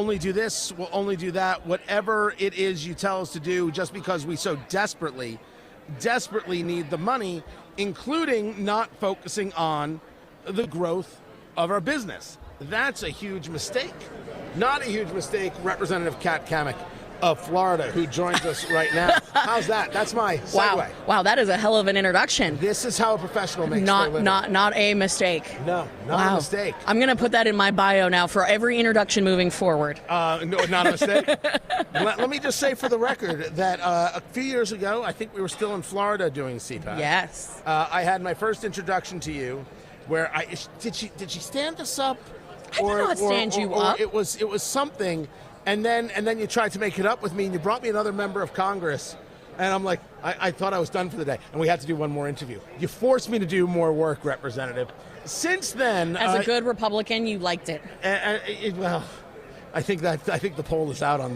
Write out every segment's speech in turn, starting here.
only do this, we'll only do that, whatever it is you tell us to do, just because we so desperately need the money, including not focusing on the growth of our business. That's a huge mistake. Not a huge mistake, Representative Kat Cammack of Florida, who joins us right now. How's that? That's my segue. Wow, that is a hell of an introduction. This is how a professional makes their living. Not a mistake. No, not a mistake. I'm going to put that in my bio now for every introduction moving forward. No, not a mistake. Let me just say for the record that a few years ago, I think we were still in Florida doing CPAC. Yes. I had my first introduction to you, where did she stand us up? I did not stand you up. It was something. And then you tried to make it up with me, and you brought me another member of Congress. And I'm like, I thought I was done for the day. And we had to do one more interview. You forced me to do more work, Representative. Since then... As a good Republican, you liked it. Well, I think the poll is out on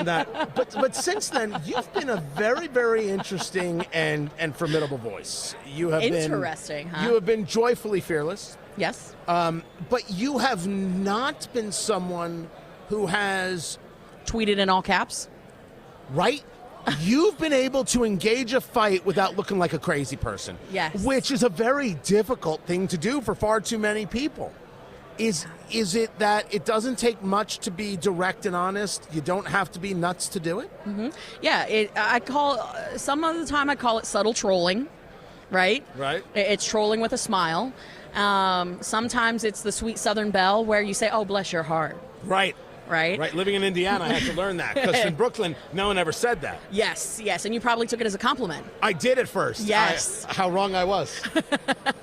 that. But since then, you've been a very, very interesting and formidable voice. You have interesting, huh? You have been joyfully fearless. Yes. But you have not been someone who has... tweeted in all caps? Right? You've been able to engage a fight without looking like a crazy person. Yes. Which is a very difficult thing to do for far too many people. Is it that it doesn't take much to be direct and honest? You don't have to be nuts to do it? Mm-hmm. Yeah, some of the time I call it subtle trolling, right? Right. It's trolling with a smile. Sometimes it's the sweet Southern belle where you say, oh, bless your heart. Right. Right? Right. Living in Indiana, I had to learn that. Because in Brooklyn, no one ever said that. Yes. And you probably took it as a compliment. I did at first. Yes. How wrong I was.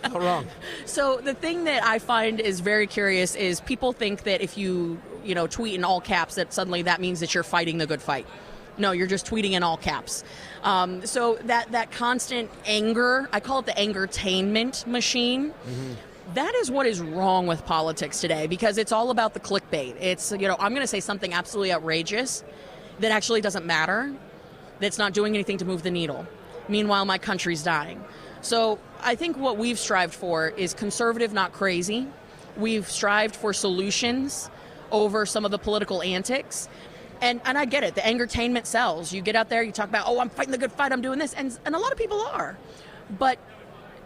How wrong. So the thing that I find is very curious is people think that if you tweet in all caps, that suddenly that means that you're fighting the good fight. No, you're just tweeting in all caps. So that constant anger, I call it the angertainment machine. Mm-hmm. That is what is wrong with politics today, because it's all about the clickbait. It's, I'm going to say something absolutely outrageous that actually doesn't matter, that's not doing anything to move the needle. Meanwhile, my country's dying. So I think what we've strived for is conservative, not crazy. We've strived for solutions over some of the political antics. And I get it. The angertainment sells. You get out there, you talk about, oh, I'm fighting the good fight, I'm doing this. And a lot of people are. But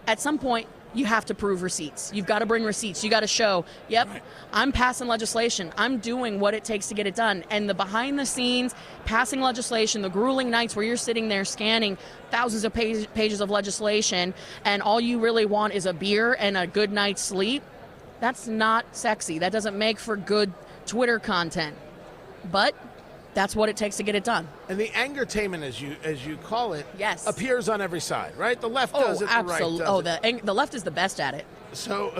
at some point, you have to prove receipts. You've got to bring receipts. You got to show, yep, right, I'm passing legislation. I'm doing what it takes to get it done. And the behind the scenes, passing legislation, the grueling nights where you're sitting there scanning thousands of pages of legislation, and all you really want is a beer and a good night's sleep, that's not sexy. That doesn't make for good Twitter content. But that's what it takes to get it done. And the angertainment, as you call it, yes, appears on every side, right? The left does it, absolutely. the right does it. The left is the best at it. So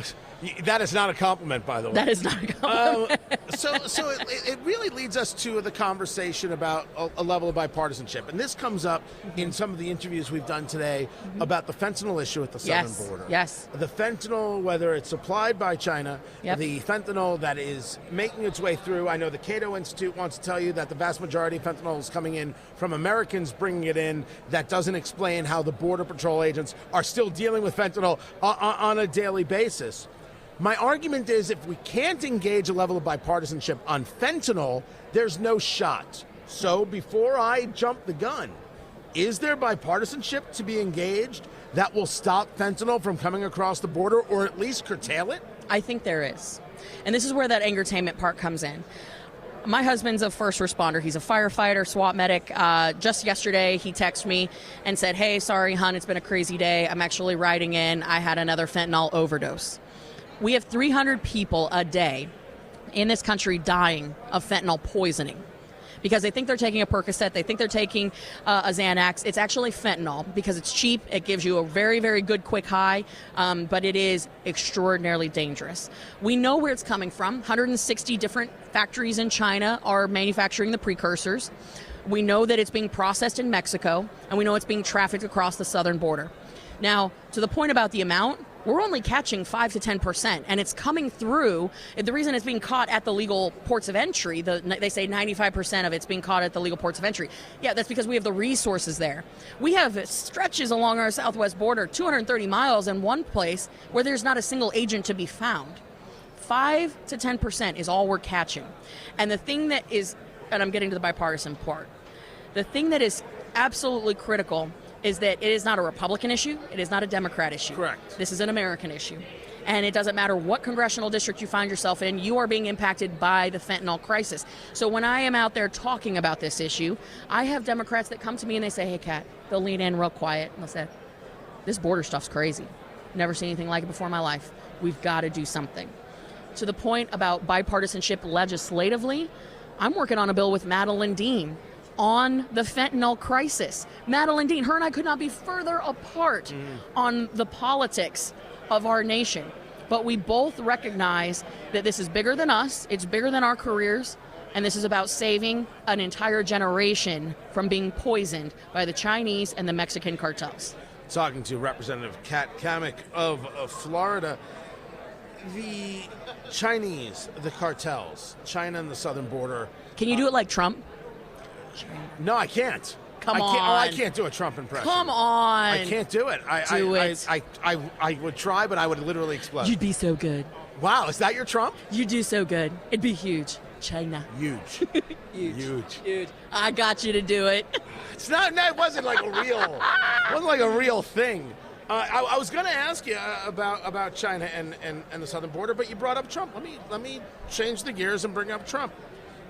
that is not a compliment, by the way. That is not a compliment. So it really leads us to the conversation about a level of bipartisanship. And this comes up in some of the interviews we've done today about the fentanyl issue at the southern border. Yes. The fentanyl, whether it's supplied by China, yep, the fentanyl that is making its way through. I know the Cato Institute wants to tell you that the vast majority of fentanyl is coming in from Americans bringing it in. That doesn't explain how the Border Patrol agents are still dealing with fentanyl on a daily basis. My argument is if we can't engage a level of bipartisanship on fentanyl, there's no shot. So before I jump the gun, is there bipartisanship to be engaged that will stop fentanyl from coming across the border, or at least curtail it? I think there is. And this is where that angertainment part comes in. My husband's a first responder. He's a firefighter, SWAT medic. Just yesterday, he texted me and said, hey, sorry, hon, it's been a crazy day. I'm actually riding in. I had another fentanyl overdose. We have 300 people a day in this country dying of fentanyl poisoning because they think they're taking a Percocet, they think they're taking a Xanax. It's actually fentanyl because it's cheap. It gives you a very, very good quick high, but it is extraordinarily dangerous. We know where it's coming from. 160 different factories in China are manufacturing the precursors. We know that it's being processed in Mexico, and we know it's being trafficked across the southern border. Now, to the point about the amount, we're only catching 5 to 10%, and it's coming through. The reason it's being caught at the legal ports of entry, they say 95% of it's being caught at the legal ports of entry. Yeah, that's because we have the resources there. We have stretches along our southwest border, 230 miles in one place, where there's not a single agent to be found. 5 to 10% is all we're catching. And the thing that is, and I'm getting to the bipartisan part, the thing that is absolutely critical is that it is not a Republican issue, it is not a Democrat issue. Correct. This is an American issue. And it doesn't matter what congressional district you find yourself in, you are being impacted by the fentanyl crisis. So when I am out there talking about this issue, I have Democrats that come to me and they say, hey, Kat, they'll lean in real quiet and they'll say, this border stuff's crazy. Never seen anything like it before in my life. We've got to do something. To the point about bipartisanship legislatively, I'm working on a bill with Madeleine Dean on the fentanyl crisis. Madeleine Dean, her and I could not be further apart on the politics of our nation. But we both recognize that this is bigger than us, it's bigger than our careers, and this is about saving an entire generation from being poisoned by the Chinese and the Mexican cartels. Talking to Representative Kat Cammack of Florida. The Chinese, the cartels, China and the southern border. Can you do it like Trump? No, I can't. Come on. I can't do a Trump impression. Come on. I can't do it. I would try, but I would literally explode. You'd be so good. Wow, is that your Trump? You'd do so good. It'd be huge. China. Huge. Huge. I got you to do it. It's not. No, it wasn't like a real. It wasn't like a real thing. I was going to ask you about China and the southern border, but you brought up Trump. Let me change the gears and bring up Trump.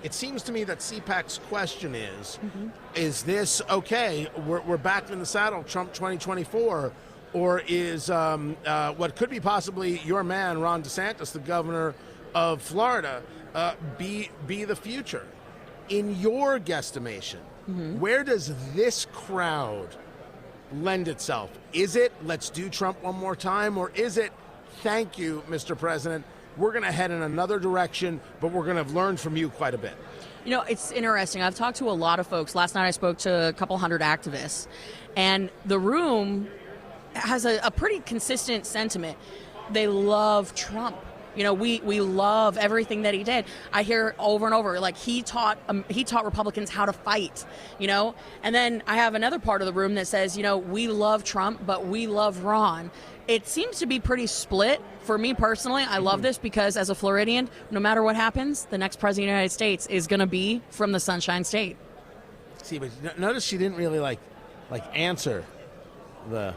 It seems to me that CPAC's question is this okay? We're back in the saddle, Trump 2024, or is what could be possibly your man, Ron DeSantis, the governor of Florida, be the future? In your guesstimation, where does this crowd lend itself? Is it, let's do Trump one more time, or is it, thank you, Mr. President, we're going to head in another direction, but we're going to have learned from you quite a bit? You know, it's interesting. I've talked to a lot of folks. Last night I spoke to a couple hundred activists, and the room has a pretty consistent sentiment. They love Trump. You know, we love everything that he did. I hear over and over, like he taught Republicans how to fight, you know. And then I have another part of the room that says, you know, we love Trump, but we love Ron. It seems to be pretty split. For me personally, I love this because as a Floridian, no matter what happens, the next president of the United States is going to be from the Sunshine State. See, but notice she didn't really like answer the.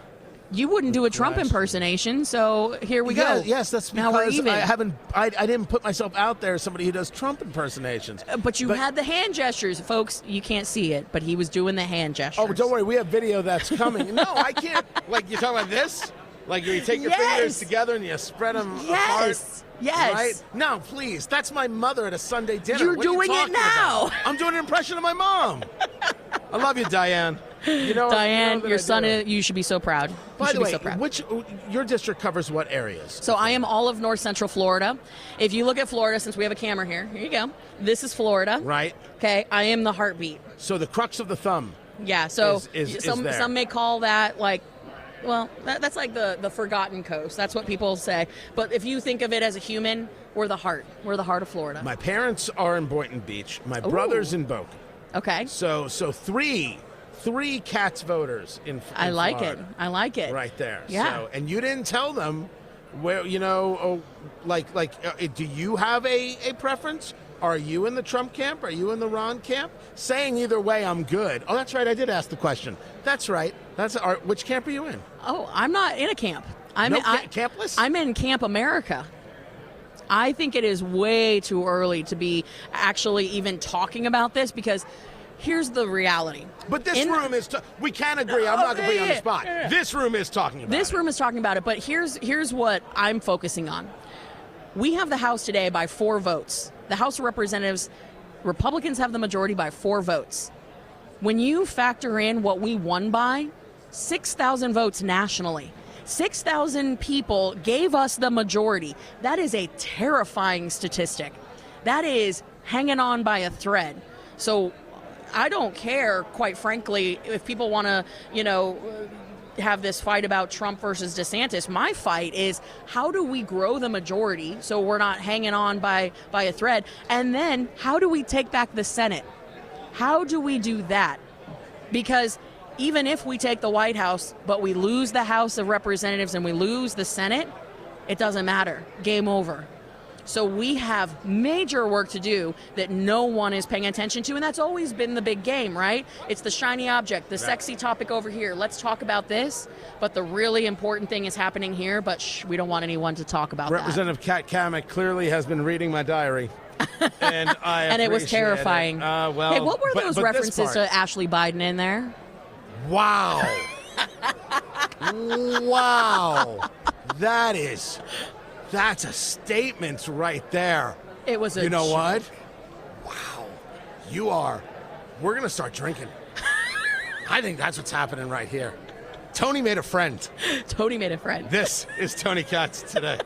You wouldn't do a Trump impersonation, so here we go. Yes, that's now we're because even. I didn't put myself out there as somebody who does Trump impersonations. But you had the hand gestures, folks. You can't see it, but he was doing the hand gestures. Oh, don't worry, we have video that's coming. No, I can't. Like, you're talking about this? Like, you take your fingers together and you spread them apart? Yes. Right? No, please. That's my mother at a Sunday dinner. You're what are you doing it now. About? I'm doing an impression of my mom. I love you, Diane. You know, Diane, your son, you should be so proud. By the way, your district covers what areas? So I am all of North Central Florida. If you look at Florida, since we have a camera here you go. This is Florida. Right. Okay, I am the heartbeat. So the crux of the thumb. Yeah, so is some there. may call that like, well, that's like the forgotten coast. That's what people say. But if you think of it as a human, we're the heart. We're the heart of Florida. My parents are in Boynton Beach. My brother's in Boca. Okay. So three Katz voters in I like Florida. it. I like it. Right there. Yeah. So, and you didn't tell them where, you know, do you have a preference? Are you in the Trump camp? Are you in the Ron camp? Saying either way, I'm good. Oh, that's right. I did ask the question. That's right. Which camp are you in? Oh, I'm not in a camp. Campless? I'm in Camp America. I think it is way too early to be actually even talking about this because here's the reality. But this room is. We can agree. I'm not going to be on the spot. Yeah. This room is talking about it. This room is talking about it. But here's what I'm focusing on. We have the House today by 4 votes. The House of Representatives, Republicans have the majority by 4 votes. When you factor in what we won by, 6,000 votes nationally. 6,000 people gave us the majority. That is a terrifying statistic. That is hanging on by a thread. So I don't care, quite frankly, if people want to, you know, have this fight about Trump versus DeSantis. My fight is how do we grow the majority so we're not hanging on by a thread? And then how do we take back the Senate? How do we do that? Because even if we take the White House, but we lose the House of Representatives and we lose the Senate, it doesn't matter. Game over. So we have major work to do that no one is paying attention to, and that's always been the big game, right? It's the shiny object, the sexy topic over here. Let's talk about this, but the really important thing is happening here, but we don't want anyone to talk about Representative Kat Cammack clearly has been reading my diary. And it was terrifying. Well, hey, what were those but references to Ashley Biden in there? Wow. Wow. That's a statement right there. It was a You know what? Wow. We're going to start drinking. I think that's what's happening right here. Tony made a friend. Tony made a friend. This is Tony Katz Today.